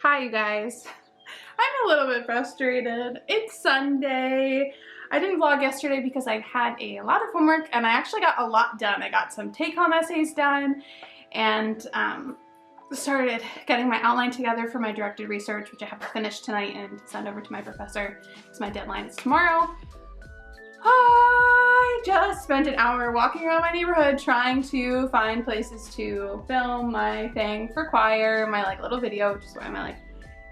Hi, you guys. I'm a little bit frustrated. It's Sunday. I didn't vlog yesterday because I had a lot of homework and I actually got a lot done. I got some take-home essays done and started getting my outline together for my directed research, which I have to finish tonight and send over to my professor because my deadline is tomorrow. I just spent an hour walking around my neighborhood trying to find places to film my thing for choir, my like little video, which is why my like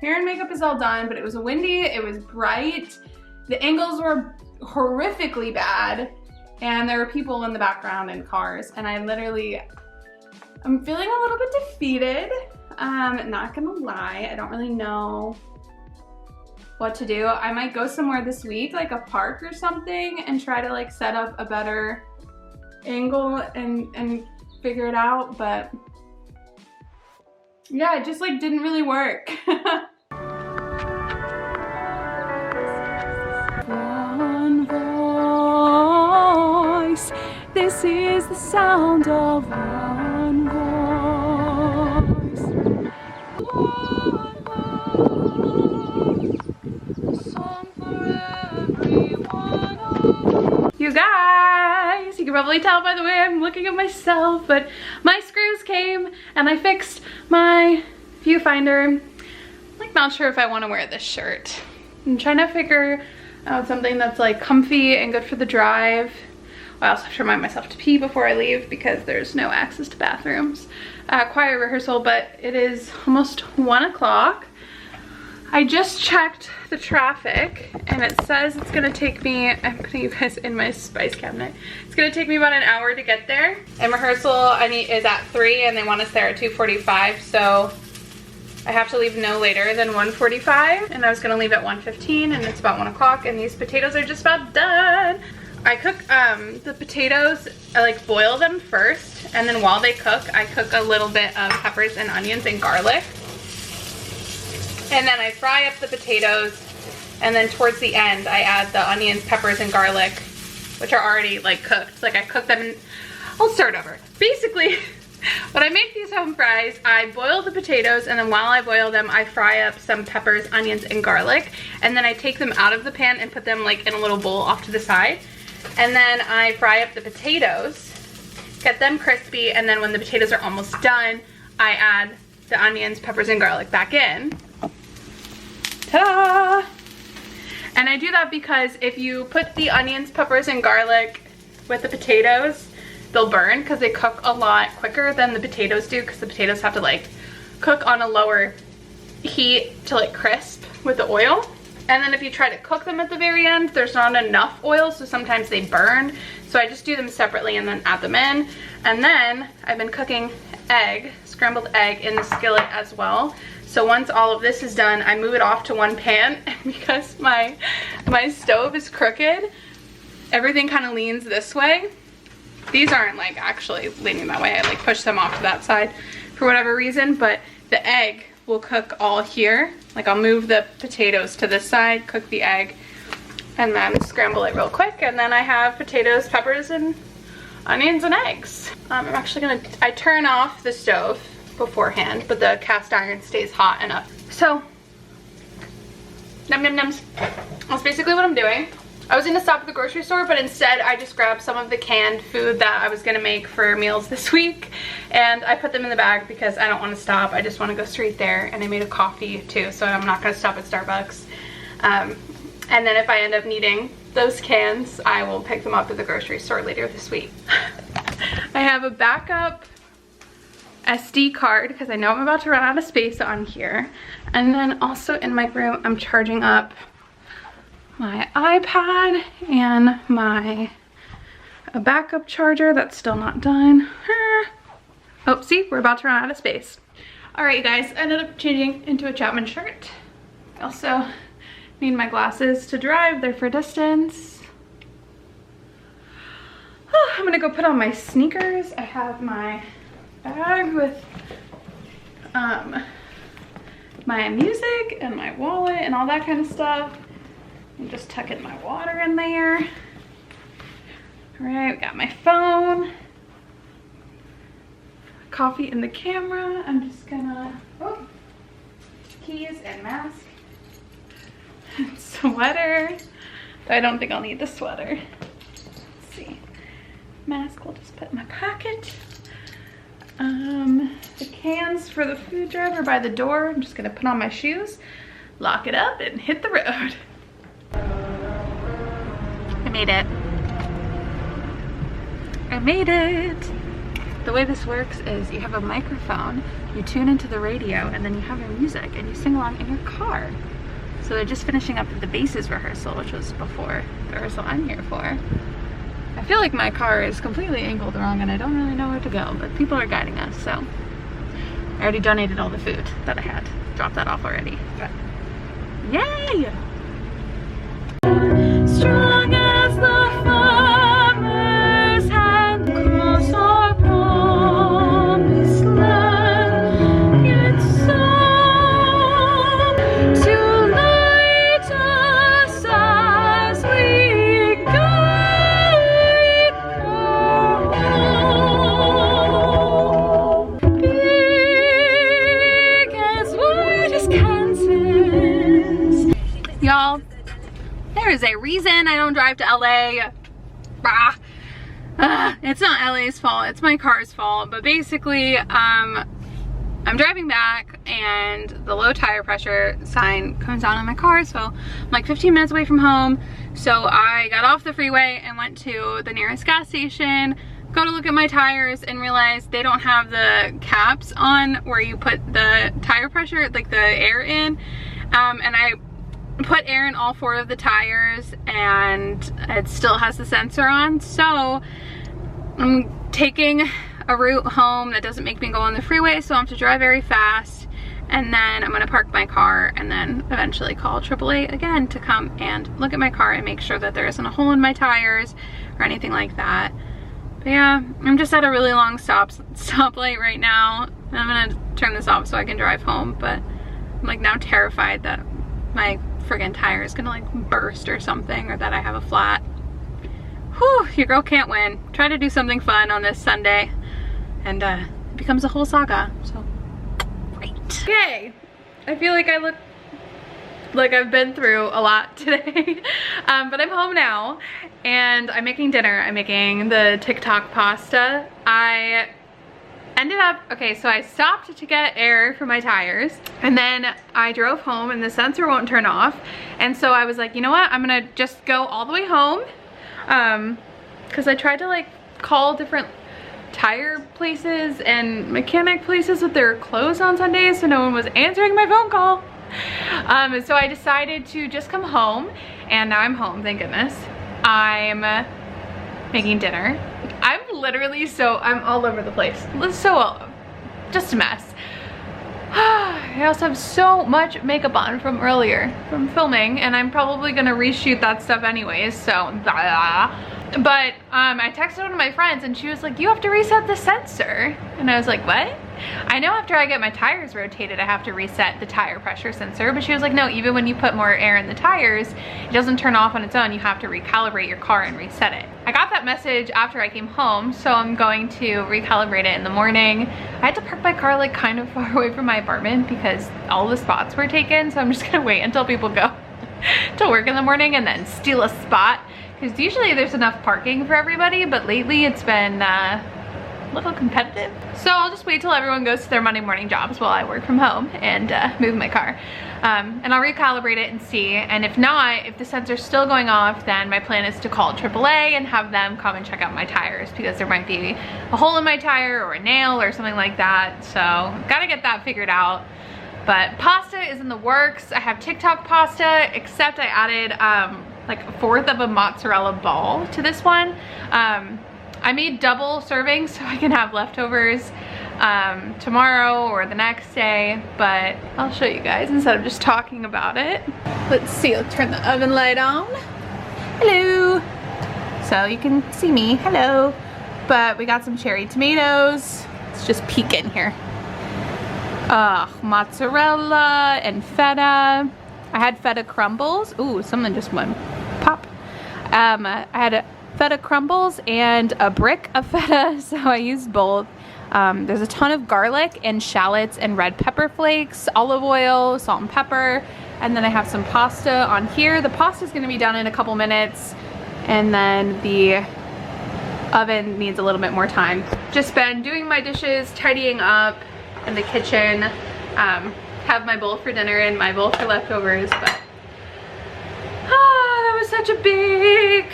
hair and makeup is all done, but it was windy, it was bright, the angles were horrifically bad, and there were people in the background and cars, and I'm feeling a little bit defeated. Not gonna lie, I don't really know what to do. I might go somewhere this week, like a park or something, and try to like set up a better angle and figure it out, but yeah, it just like didn't really work. One voice, this is the sound of one voice. One voice, song for everyone. You guys, you can probably tell by the way I'm looking at myself, but my screws came and I fixed my viewfinder. I'm like not sure if I want to wear this shirt. I'm trying to figure out something that's like comfy and good for the drive. I also have to remind myself to pee before I leave because there's no access to bathrooms. Choir rehearsal, but it is almost 1 o'clock. I just checked the traffic and it says it's gonna take me, I'm putting you guys in my spice cabinet. It's gonna take me about an hour to get there. And rehearsal is at 3 and they want us there at 2:45, so I have to leave no later than 1:45, and I was gonna leave at 1:15 and it's about 1 o'clock and these potatoes are just about done. I cook the potatoes, I like boil them first, and then while they cook, I cook a little bit of peppers and onions and garlic. And then I fry up the potatoes, and then towards the end, I add the onions, peppers, and garlic, which are already like cooked. Like I cook them in, I'll start over. Basically, when I make these home fries, I boil the potatoes, and then while I boil them, I fry up some peppers, onions, and garlic, and then I take them out of the pan and put them like in a little bowl off to the side. And then I fry up the potatoes, get them crispy, and then when the potatoes are almost done, I add the onions, peppers, and garlic back in. Ta-da! And I do that because if you put the onions, peppers, and garlic with the potatoes, they'll burn because they cook a lot quicker than the potatoes do, because the potatoes have to like cook on a lower heat to like crisp with the oil. And then if you try to cook them at the very end, there's not enough oil, so sometimes they burn. So I just do them separately and then add them in. And then I've been cooking scrambled egg in the skillet as well. So once all of this is done, I move it off to one pan, and because my stove is crooked, everything kind of leans this way. These aren't like actually leaning that way. I like push them off to that side for whatever reason, but the egg will cook all here. Like I'll move the potatoes to this side, cook the egg, and then scramble it real quick, and then I have potatoes, peppers, and onions and eggs. I turn off the stove beforehand, but the cast iron stays hot enough. So, num num nums. That's basically what I'm doing. I was gonna stop at the grocery store, but instead I just grabbed some of the canned food that I was gonna make for meals this week, and I put them in the bag because I don't wanna stop. I just wanna go straight there, and I made a coffee too, so I'm not gonna stop at Starbucks. And then if I end up needing those cans, I will pick them up at the grocery store later this week. I have a backup SD card because I know I'm about to run out of space on here. And then also in my room, I'm charging up my iPad and a backup charger that's still not done. Oh, see, we're about to run out of space. All right, you guys, I ended up changing into a Chapman shirt. I also need my glasses to drive. They're for distance. Oh, I'm gonna go put on my sneakers. I have my bag with my music and my wallet and all that kind of stuff. And just tuck in my water in there. All right, we got my phone. Coffee in the camera. I'm just gonna, oh, keys and mask. Sweater. I don't think I'll need the sweater. Let's see. Mask we'll just put in my pocket. The cans for the food drive are by the door. I'm just gonna put on my shoes, lock it up, and hit the road. I made it. I made it. The way this works is you have a microphone, you tune into the radio, and then you have your music and you sing along in your car. So they're just finishing up the basses rehearsal, which was before the rehearsal I'm here for. I feel like my car is completely angled wrong and I don't really know where to go, but people are guiding us, so. I already donated all the food that I had. Dropped that off already, but yay! Strong as the farmer's hand across our promised land, yet some to light us as we guide our home. Big as wide as Kansas. Y'all, there is a reason I don't drive to LA. It's not LA's fault, it's my car's fault. But basically, I'm driving back and the low tire pressure sign comes on in my car. So I'm like 15 minutes away from home. So I got off the freeway and went to the nearest gas station, go to look at my tires and realized they don't have the caps on where you put the tire pressure, like the air in. And I put air in all 4 of the tires and it still has the sensor on. So I'm taking a route home that doesn't make me go on the freeway, so I have to drive very fast, and then I'm gonna park my car and then eventually call AAA again to come and look at my car and make sure that there isn't a hole in my tires or anything like that. But yeah, I'm just at a really long stoplight right now. I'm gonna turn this off so I can drive home, but I'm like now terrified that my friggin' tire is gonna like burst or something, or that I have a flat. Whew, your girl can't win. Try to do something fun on this Sunday and it becomes a whole saga, so great. Okay, I feel like I look like I've been through a lot today. But I'm home now and I'm making dinner. I'm making the TikTok pasta. I ended up, okay, so I stopped to get air for my tires and then I drove home and the sensor won't turn off. And so I was like, you know what? I'm gonna just go all the way home. Cause I tried to like call different tire places and mechanic places with their closed on Sundays, so no one was answering my phone call. So I decided to just come home, and now I'm home, thank goodness. I'm making dinner. I'm literally I'm all over the place. Just a mess. I also have so much makeup on from earlier, from filming, and I'm probably gonna reshoot that stuff anyways, so blah. But I texted one of my friends and she was like, you have to reset the sensor. And I was like, what? I know after I get my tires rotated, I have to reset the tire pressure sensor. But she was like, no, even when you put more air in the tires, it doesn't turn off on its own. You have to recalibrate your car and reset it. I got that message after I came home, so I'm going to recalibrate it in the morning. I had to park my car like kind of far away from my apartment because all the spots were taken. So I'm just gonna wait until people go to work in the morning and then steal a spot. Because usually there's enough parking for everybody, but lately it's been a little competitive. So I'll just wait till everyone goes to their Monday morning jobs while I work from home and move my car. And I'll recalibrate it and see. And if not, if the sensor's still going off, then my plan is to call AAA and have them come and check out my tires, because there might be a hole in my tire or a nail or something like that. So gotta get that figured out. But pasta is in the works. I have TikTok pasta, except I added like 1/4 of a mozzarella ball to this one. I made double servings so I can have leftovers tomorrow or the next day, but I'll show you guys instead of just talking about it. Let's see, let's turn the oven light on. Hello. So you can see me, hello. But we got some cherry tomatoes. Let's just peek in here. Mozzarella and feta. I had feta crumbles. Ooh, something just went pop. I had feta crumbles and a brick of feta, so I used both. There's a ton of garlic and shallots and red pepper flakes, olive oil, salt and pepper, and then I have some pasta on here. The pasta is gonna be done in a couple minutes, and then the oven needs a little bit more time. Just been doing my dishes, tidying up in the kitchen, have my bowl for dinner and my bowl for leftovers, but that was such a big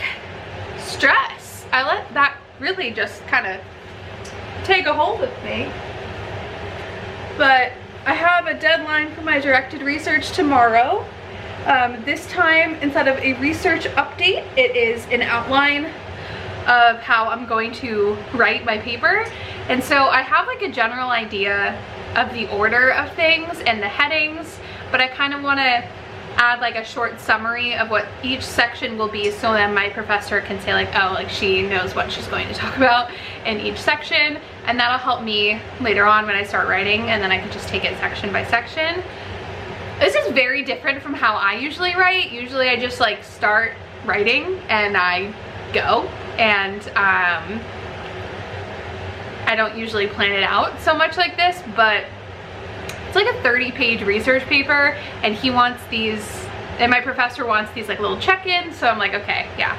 stress. I let that really just kind of take a hold of me. But I have a deadline for my directed research tomorrow. This time, instead of a research update, it is an outline of how I'm going to write my paper. And so I have like a general idea of the order of things and the headings, but I kind of want to add like a short summary of what each section will be, so that my professor can say like, oh, like she knows what she's going to talk about in each section, and that'll help me later on when I start writing, and then I can just take it section by section. This is very different from how I usually write. Usually I just like start writing and I go, and I don't usually plan it out so much like this, but it's like a 30-page research paper, and he wants these, and my professor wants these like little check-ins, so I'm like, okay, yeah,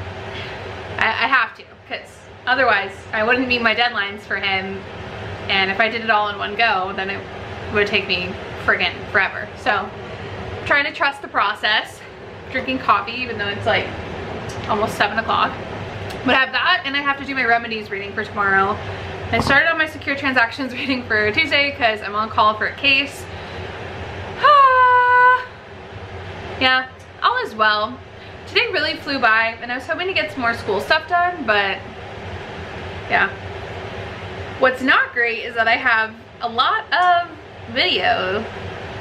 I have to, because otherwise I wouldn't meet my deadlines for him, and if I did it all in one go, then it would take me friggin' forever. So trying to trust the process, drinking coffee even though it's like almost 7 o'clock. But I have that, and I have to do my remedies reading for tomorrow. I started on my secure transactions reading for Tuesday because I'm on call for a case. Yeah, all is well. Today really flew by, and I was hoping to get some more school stuff done, but yeah. What's not great is that I have a lot of video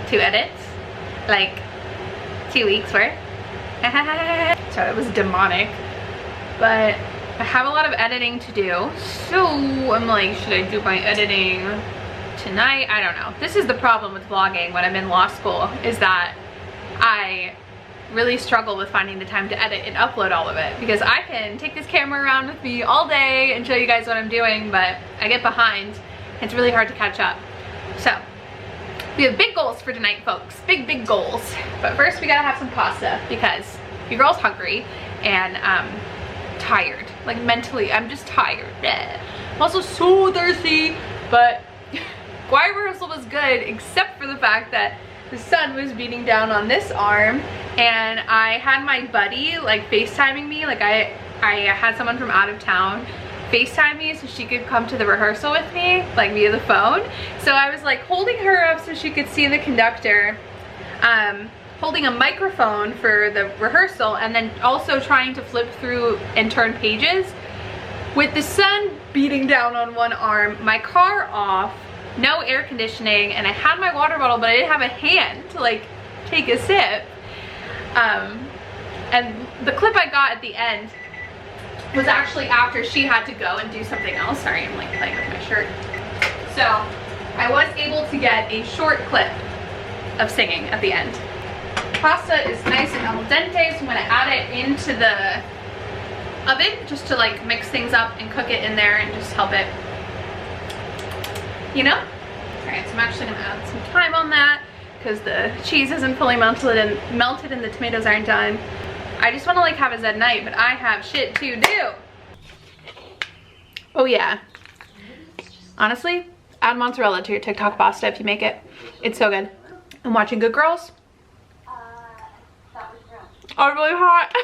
to edit, like 2 weeks worth. So it was demonic, but I have a lot of editing to do, so I'm like, should I do my editing tonight? I don't know. This is the problem with vlogging when I'm in law school, is that I really struggle with finding the time to edit and upload all of it, because I can take this camera around with me all day and show you guys what I'm doing, but I get behind. It's really hard to catch up. So we have big goals for tonight, folks. Big goals. But first we gotta have some pasta, because your girl's hungry and tired. Like mentally, I'm just tired. I'm also so thirsty, but choir rehearsal was good, except for the fact that the sun was beating down on this arm, and I had my buddy like FaceTiming me. Like I had someone from out of town FaceTime me so she could come to the rehearsal with me, like via the phone. So I was like holding her up so she could see the conductor, holding a microphone for the rehearsal, and then also trying to flip through and turn pages with the sun beating down on one arm, my car off, no air conditioning, and I had my water bottle, but I didn't have a hand to like take a sip. And the clip I got at the end was actually after she had to go and do something else. Sorry, I'm like playing with my shirt. So I was able to get a short clip of singing at the end. Pasta is nice and al dente, so I'm gonna add it into the oven just to like mix things up and cook it in there and just help it, you know? All right, so I'm actually gonna add some time on that because the cheese isn't fully melted and the tomatoes aren't done. I just wanna like have a zen night, but I have shit to do. Oh yeah. Honestly, add mozzarella to your TikTok pasta if you make it. It's so good. I'm watching Good Girls. Oh, really hot.